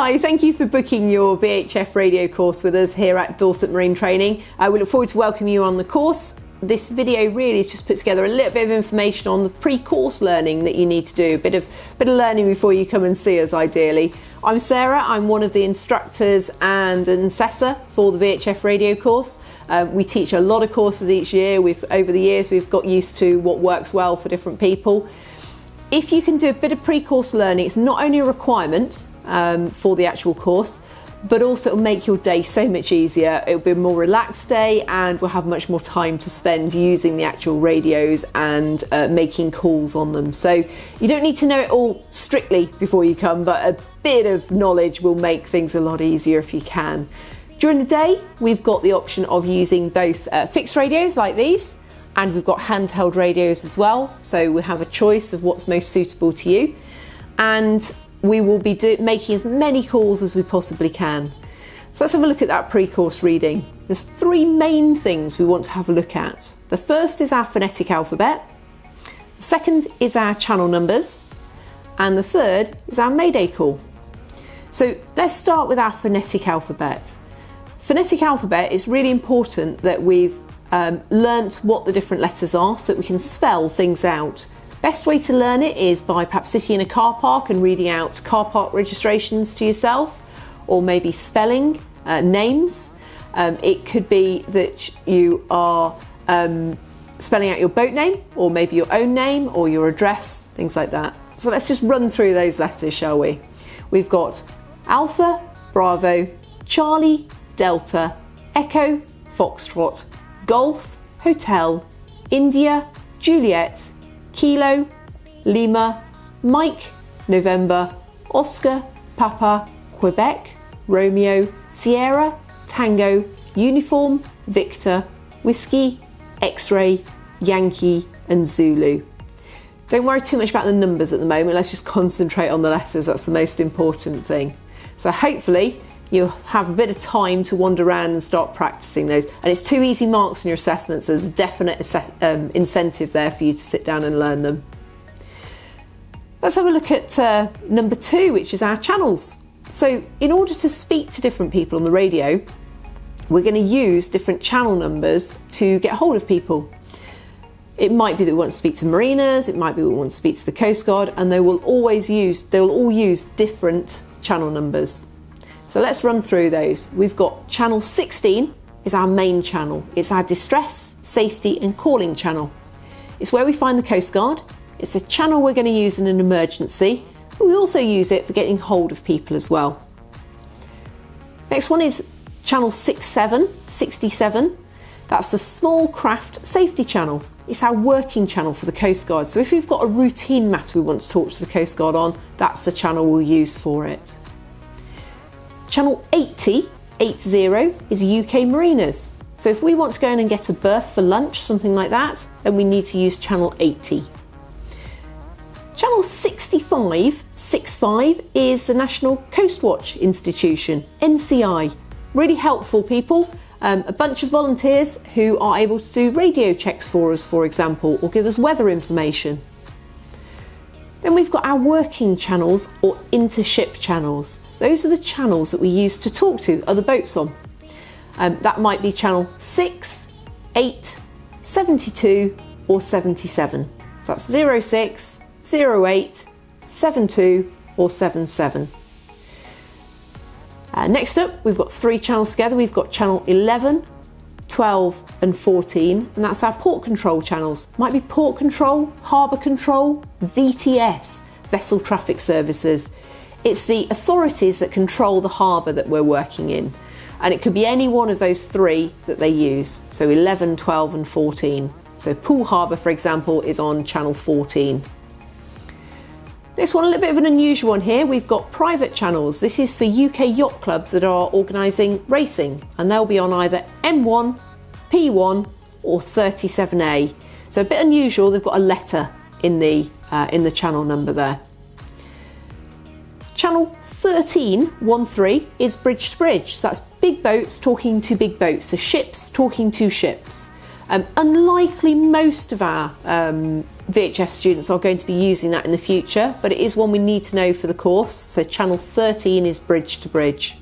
Hi, thank you for booking your VHF radio course with us here at Dorset Marine Training. We look forward to welcoming you on the course. This video really is just put together a little bit of information on the pre-course learning that you need to do, a bit of learning before you come and see us ideally. I'm Sarah, I'm one of the instructors and an assessor for the VHF radio course. We teach a lot of courses each year. Over the years we've got used to what works well for different people. If you can do a bit of pre-course learning, it's not only a requirement for the actual course, but also it'll make your day so much easier. It'll be a more relaxed day and we'll have much more time to spend using the actual radios and making calls on them. So you don't need to know it all strictly before you come, but a bit of knowledge will make things a lot easier if you can. During the day, we've got the option of using both fixed radios like these, and we've got handheld radios as well. So we have a choice of what's most suitable to you. And we will be making as many calls as we possibly can. So let's have a look at that pre-course reading. There's three main things we want to have a look at. The first is our phonetic alphabet. The second is our channel numbers. And the third is our Mayday call. So let's start with our phonetic alphabet. Phonetic alphabet is really important that we've learnt what the different letters are so that we can spell things out. Best way to learn it is by perhaps sitting in a car park and reading out car park registrations to yourself, or maybe spelling names. It could be that you are spelling out your boat name, or maybe your own name, or your address, things like that. So let's just run through those letters, shall we? We've got Alpha, Bravo, Charlie, Delta, Echo, Foxtrot, Golf, Hotel, India, Juliet, Kilo, Lima, Mike, November, Oscar, Papa, Quebec, Romeo, Sierra, Tango, Uniform, Victor, Whiskey, X-Ray, Yankee and Zulu. Don't worry too much about the numbers at the moment, let's just concentrate on the letters, that's the most important thing. So hopefully you'll have a bit of time to wander around and start practicing those. And it's 2 easy marks in your assessments, so there's a definite incentive there for you to sit down and learn them. Let's have a look at number 2, which is our channels. So in order to speak to different people on the radio, we're going to use different channel numbers to get hold of people. It might be that we want to speak to mariners, it might be we want to speak to the Coast Guard, and they'll all use different channel numbers. So let's run through those. We've got channel 16 is our main channel. It's our distress, safety and calling channel. It's where we find the Coast Guard. It's a channel we're going to use in an emergency, but we also use it for getting hold of people as well. Next one is channel 67. That's a small craft safety channel. It's our working channel for the Coast Guard. So if we've got a routine matter we want to talk to the Coast Guard on, that's the channel we'll use for it. Channel 80 is UK Mariners. So if we want to go in and get a berth for lunch, something like that, then we need to use channel 80. Channel 65 is the National Coast Watch Institution, NCI. Really helpful people. A bunch of volunteers who are able to do radio checks for us, for example, or give us weather information. Then we've got our working channels or intership channels. Those are the channels that we use to talk to other boats on. That might be channel 6, 8, 72 or 77. So that's 06, 08, 72 or 77. Next up, we've got 3 channels together. We've got channel 11, 12 and 14, and that's our port control channels. Might be port control, harbour control, VTS, vessel traffic services. It's the authorities that control the harbour that we're working in, and it could be any one of those 3 that they use, so 11, 12 and 14. So Poole Harbour, for example, is on channel 14. Next one, a little bit of an unusual one here. We've got private channels. This is for UK yacht clubs that are organising racing, and they'll be on either M1, P1 or 37A. So a bit unusual, they've got a letter in the channel number there. Channel 13 is bridge to bridge. So that's big boats talking to big boats, so ships talking to ships. Unlikely most of our VHF students are going to be using that in the future, but it is one we need to know for the course. So channel 13 is bridge to bridge.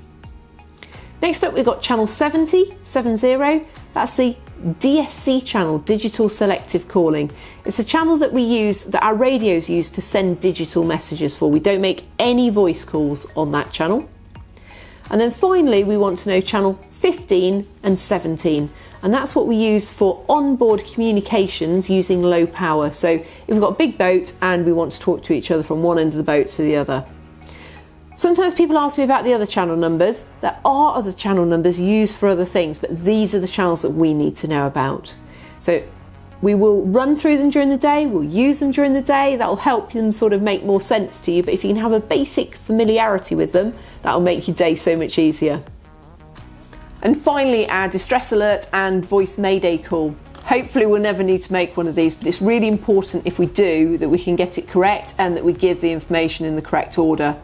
Next up, we've got channel 70. That's the DSC channel, digital selective calling. It's a channel that we use, that our radios use to send digital messages for. We don't make any voice calls on that channel. And then finally, we want to know channel 15 and 17. And that's what we use for onboard communications using low power. So if we've got a big boat and we want to talk to each other from one end of the boat to the other. Sometimes people ask me about the other channel numbers. There are other channel numbers used for other things, but these are the channels that we need to know about. So we will run through them during the day, we'll use them during the day, that will help them sort of make more sense to you, but if you can have a basic familiarity with them, that will make your day so much easier. And finally, our distress alert and voice mayday call. Hopefully we'll never need to make one of these, but it's really important if we do that we can get it correct and that we give the information in the correct order.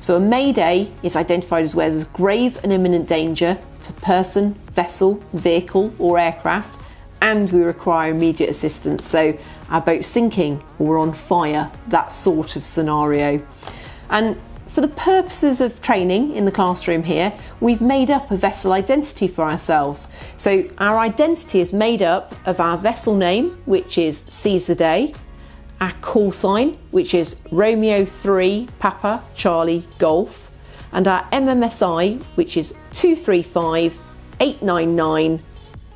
So a mayday is identified as where there's grave and imminent danger to person, vessel, vehicle or aircraft, and we require immediate assistance. So our boat's sinking or we're on fire, that sort of scenario. And for the purposes of training in the classroom here, we've made up a vessel identity for ourselves. So our identity is made up of our vessel name, which is Seize the Day, our call sign, which is Romeo 3 Papa Charlie Golf, and our MMSI, which is 235 899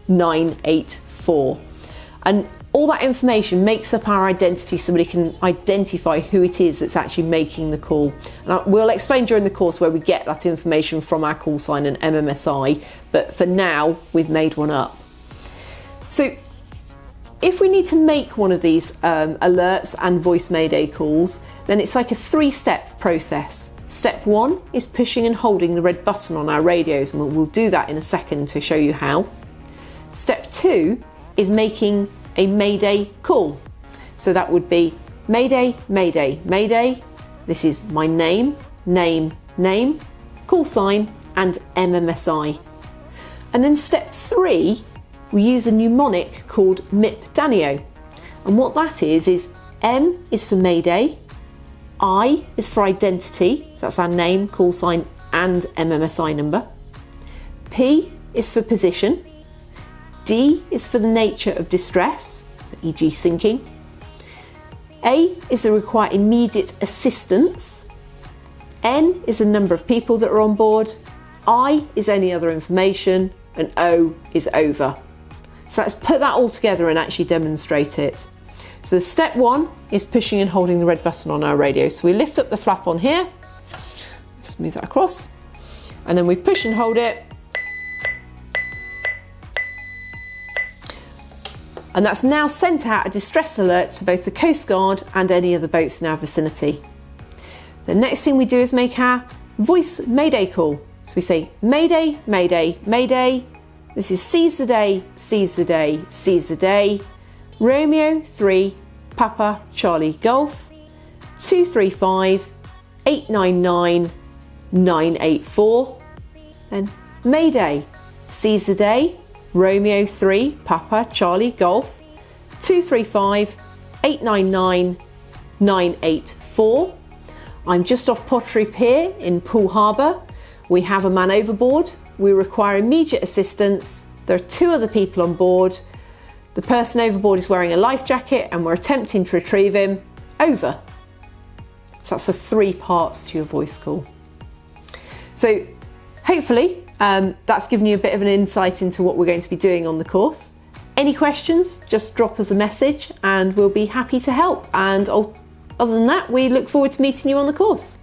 984. And all that information makes up our identity, so somebody can identify who it is that's actually making the call. And we'll explain during the course where we get that information from our call sign and MMSI, but for now we've made one up. So if we need to make one of these alerts and voice mayday calls, then it's like a 3-step process. Step 1 is pushing and holding the red button on our radios, and we'll do that in a second to show you how. Step 2 is making a mayday call. So that would be mayday, mayday, mayday. This is my name, call sign and MMSI. And then step 3, we use a mnemonic called MIP Danio. And what that is M is for mayday, I is for identity, so that's our name, call sign and MMSI number. P is for position. D is for the nature of distress, so e.g. sinking. A is the require immediate assistance. N is the number of people that are on board. I is any other information, and O is over. So let's put that all together and actually demonstrate it. So step 1 is pushing and holding the red button on our radio. So we lift up the flap on here, just move that across, and then we push and hold it. And that's now sent out a distress alert to both the Coast Guard and any other boats in our vicinity. The next thing we do is make our voice mayday call. So we say mayday, mayday, mayday. This is seize the day, seize the day, seize the day. Romeo 3 Papa Charlie Golf 235 899 984. Then mayday, seize the day, Romeo 3 Papa Charlie Golf 235 899 984. I'm just off Pottery Pier in Poole Harbour. We have a man overboard. We require immediate assistance. There are 2 other people on board. The person overboard is wearing a life jacket and we're attempting to retrieve him. Over. So that's the 3 parts to your voice call. So hopefully that's given you a bit of an insight into what we're going to be doing on the course. Any questions, just drop us a message and we'll be happy to help. And other than that, we look forward to meeting you on the course.